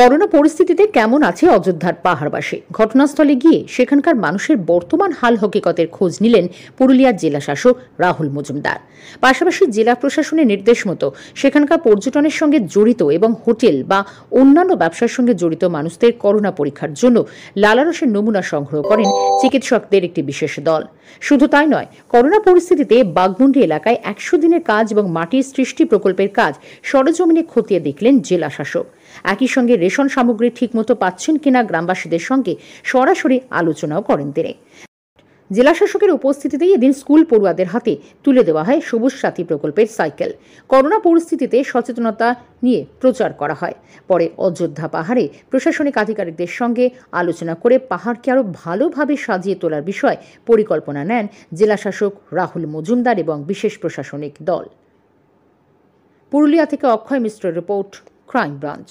Corona পরিস্থিতিতে কেমন আছে অযোধ্যার পাহাড়বাসী? ঘটনাস্থলে গিয়ে সেখানকার মানুষের বর্তমান হাল হকিকতের খোঁজ নিলেন পুরুলিয়ার জেলা শাসক রাহুল মজুমদার। পাশাপাশি জেলা প্রশাসনের নির্দেশ মতো সেখানকার পর্যটনের সঙ্গে জড়িত এবং হোটেল বা অন্যান্য ব্যবসার সঙ্গে জড়িত মানুষদের করোনা পরীক্ষার জন্য লালারসের নমুনা সংগ্রহ করেন চিকিৎসকদের একটি বিশেষ দল। শুধু তাই নয়, করোনা পরিস্থিতিতে বাঘমুন্ডি এলাকায় ১০০ দিনের কাজ এবং মাটির সৃষ্টি প্রকল্পের কাজ সরেজমিনে খতিয়ে দেখলেন জেলা শাসক। একই সঙ্গে রেশন সামগ্রী ঠিকমতো পাচ্ছেন কিনা গ্রামবাসীদের সঙ্গে সরাসরি আলোচনাও করেন তিনি। জেলা শাসকের উপস্থিতিতেই এদিন স্কুল পড়ুয়াদের হাতে তুলে দেওয়া হয় সবুজ সাথী প্রকল্পের সাইকেল। করোনা পরিস্থিতিতে সচেতনতা নিয়ে প্রচার করা হয়। পরে অযোধ্যা পাহাড়ে প্রশাসনিক আধিকারিকদের সঙ্গে আলোচনা করে পাহাড়কে আরও ভালোভাবে সাজিয়ে তোলার বিষয়ে পরিকল্পনা নেন জেলা শাসক রাহুল মজুমদার এবং বিশেষ প্রশাসনিক দল। পুরুলিয়া থেকে অক্ষয় মিশ্রের রিপোর্ট, ক্রাইম ব্রাঞ্চ।